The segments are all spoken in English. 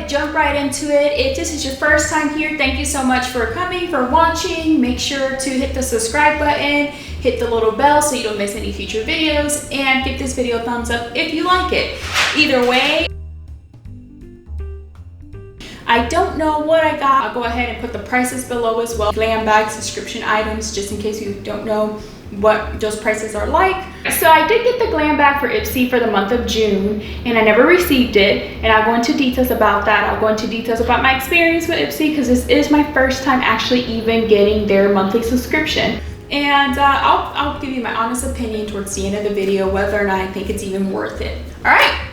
and jump right into it. If this is your first time here, thank you so much for coming, for watching. Make sure to hit the subscribe button, hit the little bell so you don't miss any future videos, and give this video a thumbs up if you like it. Either way, I don't know what I got. I'll go ahead and put the prices below as well. Glam Bag subscription items, just in case you don't know what those prices are like. So I did get the Glam Bag for Ipsy for the month of June, and I never received it, and I'll go into details about that. I'll go into details about my experience with Ipsy because this is my first time actually even getting their monthly subscription. And I'll give you my honest opinion towards the end of the video whether or not I think it's even worth it. All right,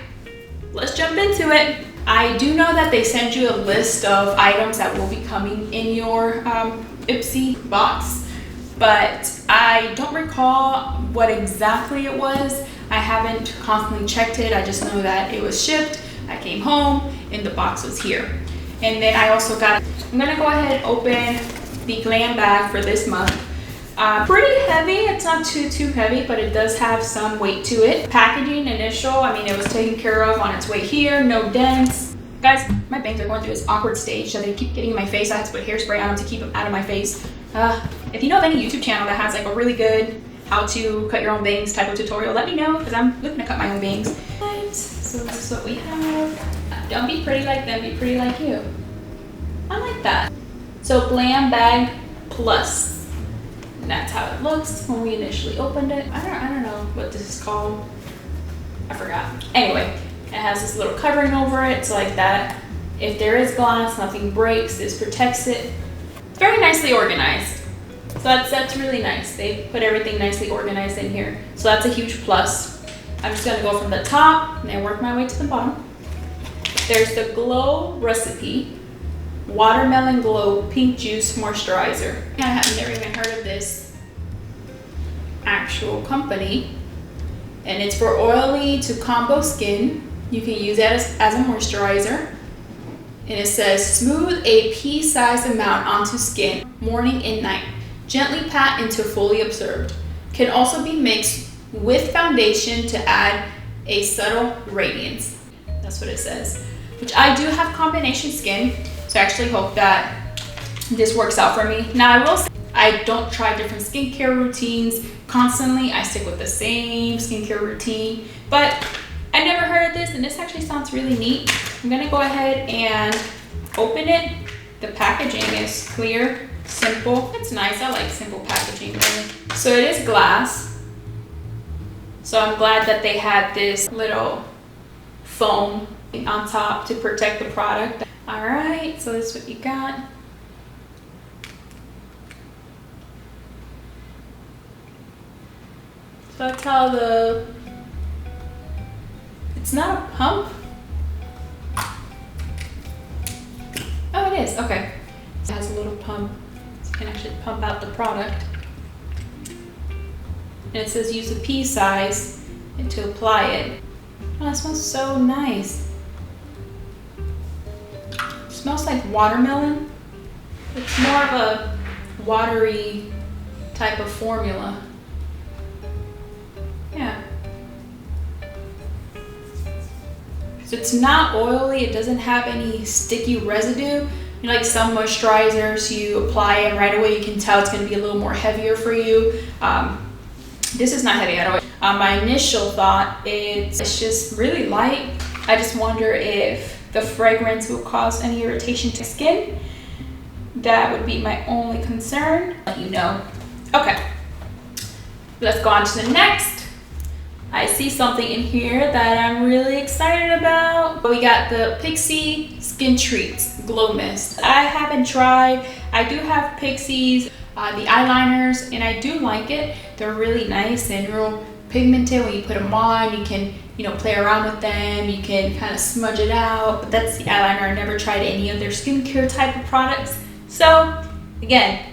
let's jump into it. I do know that they send you a list of items that will be coming in your Ipsy box, but I don't recall what exactly it was. I haven't constantly checked it. I just know that it was shipped. I came home and the box was here. And then I also got, I'm gonna go ahead and open the Glam Bag for this month. Pretty heavy. It's not too heavy, but it does have some weight to it. Packaging initial, I mean, it was taken care of on its way here. No dents. Guys, my bangs are going through this awkward stage that they keep getting in my face. I have to put hairspray on them to keep them out of my face. If you know of any YouTube channel that has like a really good how to cut your own bangs type of tutorial, let me know because I'm looking to cut my own bangs. Right, so this is what we have. Don't be pretty like them, be pretty like you. I like that. So Glam Bag Plus. And that's how it looks when we initially opened it. I don't know what this is called. I forgot. Anyway, it has this little covering over it, so like that. If there is glass, nothing breaks. This protects it. Very nicely organized. So that's really nice. They put everything nicely organized in here. So that's a huge plus. I'm just gonna go from the top and then work my way to the bottom. There's the Glow Recipe Watermelon Glow Pink Juice Moisturizer. I have never even heard of this actual company, and it's for oily to combo skin. You can use it as a moisturizer, and it says smooth a pea-sized amount onto skin morning and night, gently pat until fully absorbed. Can also be mixed with foundation to add a subtle radiance. That's what it says, which I do have combination skin. So I actually hope that this works out for me. Now I will say I don't try different skincare routines constantly. I stick with the same skincare routine, but I never heard of this and this actually sounds really neat. I'm gonna go ahead and open it. The packaging is clear, simple. It's nice, I like simple packaging really. So it is glass. So I'm glad that they had this little foam on top to protect the product. All right, so this is what you got. So that's how it's not a pump. Oh, it is, okay. It has a little pump, so you can actually pump out the product. And it says use a pea size and to apply it. Oh, that smells so nice. Smells like watermelon. It's more of a watery type of formula. Yeah. So it's not oily, it doesn't have any sticky residue. You know, like some moisturizers, you apply it and right away you can tell it's gonna be a little more heavier for you. This is not heavy at all. My initial thought is it's just really light. I just wonder if the fragrance will cause any irritation to skin. That would be my only concern. Let you know. Okay, let's go on to the next. I see something in here that I'm really excited about. We got the Pixi Skin Treats Glow Mist. I haven't tried. I do have Pixi's, the eyeliners, and I do like it. They're really nice and real pigmented. When you put them on, you can play around with them, you can kind of smudge it out, but that's the eyeliner. I never tried any of their skincare type of products. So again,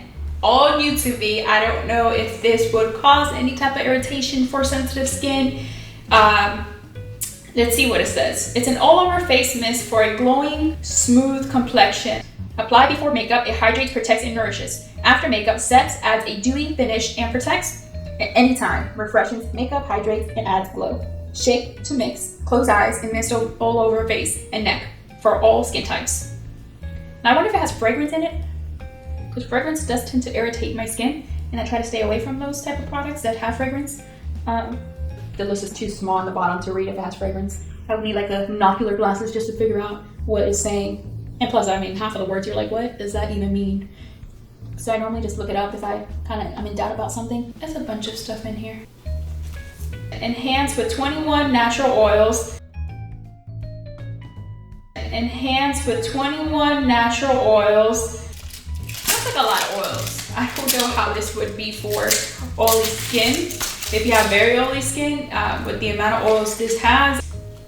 all new to me. I don't know if this would cause any type of irritation for sensitive skin. Let's see what it says. It's an all-over face mist for a glowing, smooth complexion. Apply before makeup, it hydrates, protects, and nourishes. After makeup, sets, adds a dewy finish, and protects at any time. Refreshes makeup, hydrates, and adds glow. Shake to mix, close eyes, and mist all over face and neck. for all skin types. Now I wonder if it has fragrance in it, because fragrance does tend to irritate my skin, and I try to stay away from those type of products that have fragrance. The list is too small on the bottom to read if it has fragrance. I would need like a binocular glasses just to figure out what it's saying. And plus, I mean, half of the words you're like, what does that even mean? So I normally just look it up if I'm in doubt about something. There's a bunch of stuff in here. Enhance with 21 natural oils. Enhance with 21 natural oils. That's like a lot of oils. I don't know how this would be for oily skin. If you have very oily skin, with the amount of oils this has,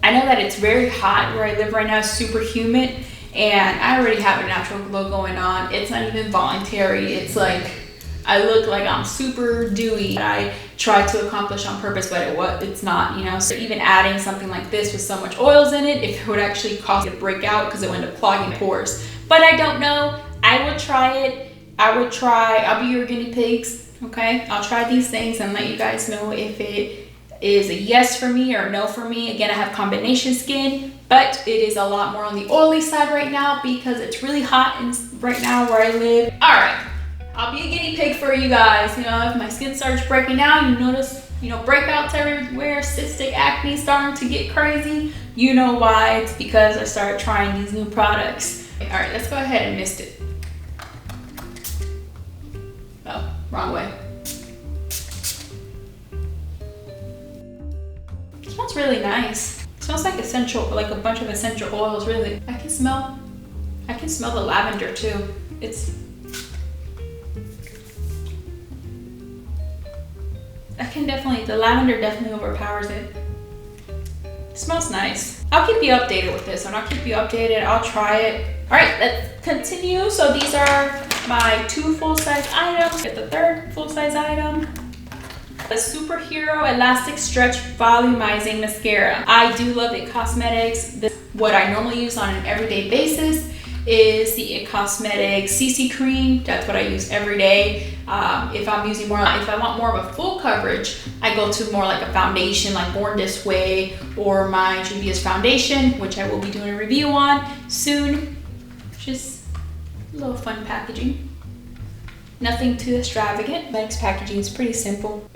I know that it's very hot where I live right now, it's super humid, and I already have a natural glow going on. It's not even voluntary. It's like, I look like I'm super dewy. I tried to accomplish on purpose, but it's not, you know? So even adding something like this with so much oils in it, if it would actually cause it to break out because it would end up clogging pores. But I don't know. I would try it. I'll be your guinea pigs. Okay, I'll try these things and let you guys know if it is a yes for me or no for me. Again, I have combination skin, but it is a lot more on the oily side right now because it's really hot right now where I live. All right, I'll be a guinea pig for you guys. You know, if my skin starts breaking out, you notice, you know, breakouts everywhere, cystic acne starting to get crazy, you know why. It's because I started trying these new products. All right, let's go ahead and mist it. Oh, wrong way. It smells really nice. It smells like like a bunch of essential oils, really. I can smell the lavender too. The lavender definitely overpowers it. It smells nice. I'll keep you updated with this one. I'll keep you updated. I'll try it. All right, let's continue. So these are my 2 full-size items. Get the 3rd full-size item. The Superhero Elastic Stretch Volumizing Mascara. I do love It Cosmetics. What I normally use on an everyday basis is the It Cosmetics CC cream. That's what I use every day. If I want more of a full coverage, I go to more like a foundation like Born This Way or my Juvia's foundation, which I will be doing a review on soon. Just a little fun packaging. Nothing too extravagant, but its packaging is pretty simple.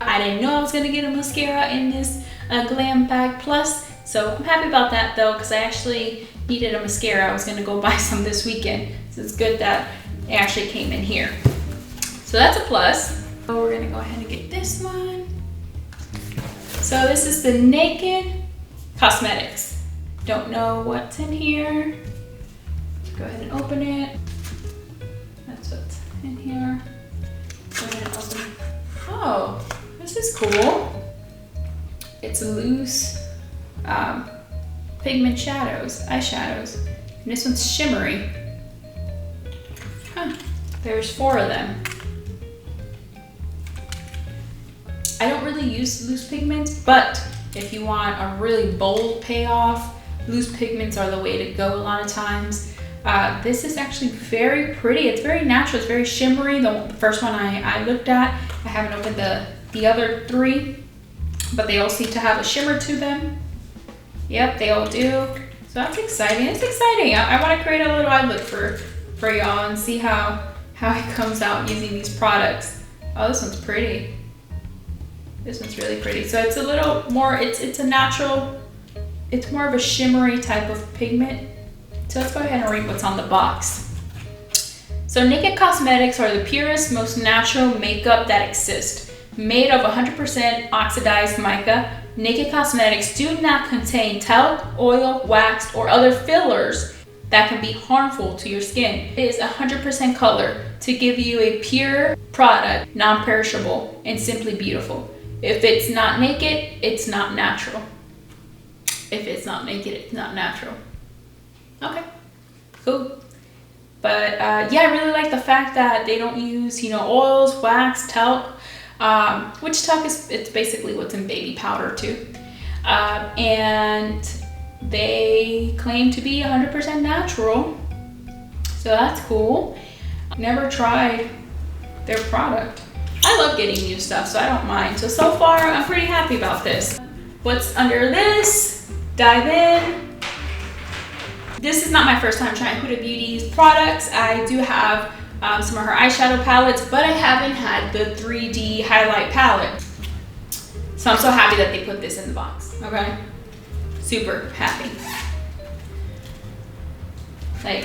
I didn't know I was gonna get a mascara in this Glam Bag Plus, so I'm happy about that though, because I actually needed a mascara. I was gonna go buy some this weekend, so it's good that it actually came in here. So that's a plus. So we're gonna go ahead and get this one. So this is the Naked Cosmetics. Don't know what's in here. Let's go ahead and open it. That's what's in here. Go ahead and open it. Oh, this is cool. It's a loose pigment eyeshadows. And this one's shimmery. Huh, there's 4 of them. I don't really use loose pigments, but if you want a really bold payoff, loose pigments are the way to go a lot of times. This is actually very pretty. It's very natural, it's very shimmery. The first one I looked at, I haven't opened the other 3, but they all seem to have a shimmer to them. Yep, they all do. So that's exciting. It's exciting. I want to create a little eye look for y'all and see how it comes out using these products. Oh, this one's pretty. This one's really pretty. So it's a little more, it's a natural, it's more of a shimmery type of pigment. So let's go ahead and read what's on the box. So Naked Cosmetics are the purest, most natural makeup that exists. Made of 100% oxidized mica, Naked Cosmetics do not contain talc, oil, wax, or other fillers that can be harmful to your skin. It is 100% color to give you a pure product, non-perishable, and simply beautiful. If it's not naked, it's not natural. If it's not naked, it's not natural. Okay, cool. But yeah, I really like the fact that they don't use, oils, wax, talc, which talc it's basically what's in baby powder too. And they claim to be 100% natural. So that's cool. Never tried their product. I love getting new stuff, so I don't mind. So far, I'm pretty happy about this. What's under this? dive in. This is not my first time trying Huda Beauty's products. I do have some of her eyeshadow palettes, but I haven't had the 3D highlight palette. So I'm so happy that they put this in the box, okay? Super happy. Like,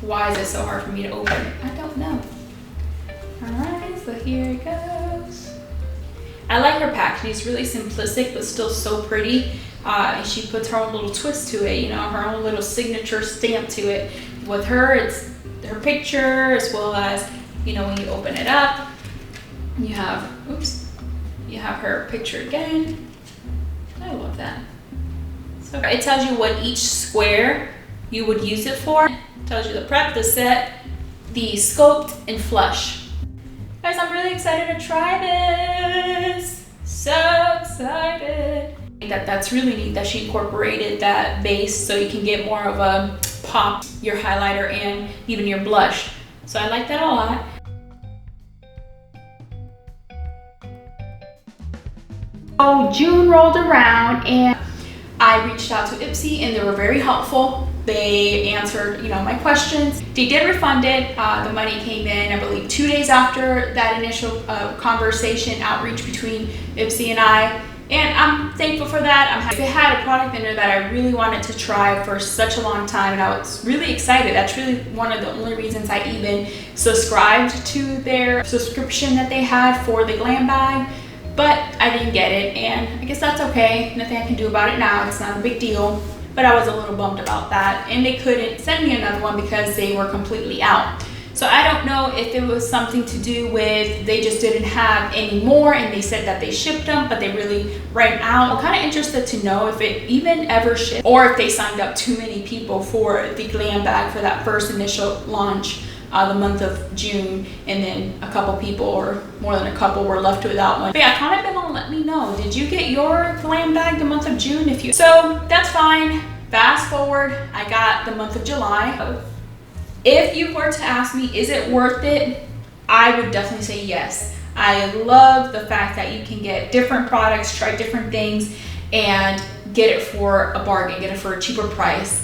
why is it so hard for me to open? I don't know. All right, so here it goes. I like her packaging. It's really simplistic, but still so pretty. And she puts her own little twist to it, you know, her own little signature stamp to it. With her, it's her picture, as well as, you know, when you open it up, you have, oops, you have her picture again. I love that. So it tells you what each square you would use it for. It tells you the prep, the set, the sculpt, and flush. Guys, I'm really excited to try this. So excited. That's really neat that she incorporated that base so you can get more of a pop, your highlighter and even your blush. So I like that a lot. So June rolled around and I reached out to Ipsy and they were very helpful. They answered, you know, my questions. They did refund it. The money came in, I believe, 2 days after that initial conversation, outreach between Ipsy and I. And I'm thankful for that. If it had a product in there that I really wanted to try for such a long time, and I was really excited. That's really one of the only reasons I even subscribed to their subscription that they had for the Glam Bag. But I didn't get it, and I guess that's okay. Nothing I can do about it now. It's not a big deal. But I was a little bummed about that. And they couldn't send me another one because they were completely out. So I don't know if it was something to do with they just didn't have any more and they said that they shipped them, but they really ran out. I'm kind of interested to know if it even ever shipped or if they signed up too many people for the Glam Bag for that first initial launch the month of June, and then a couple people or more than a couple were left without one. But yeah, comment below and let me know. Did you get your Glam Bag the month of June? So that's fine. Fast forward, I got the month of July. If you were to ask me, is it worth it? I would definitely say yes. I love the fact that you can get different products, try different things, and get it for a bargain, get it for a cheaper price.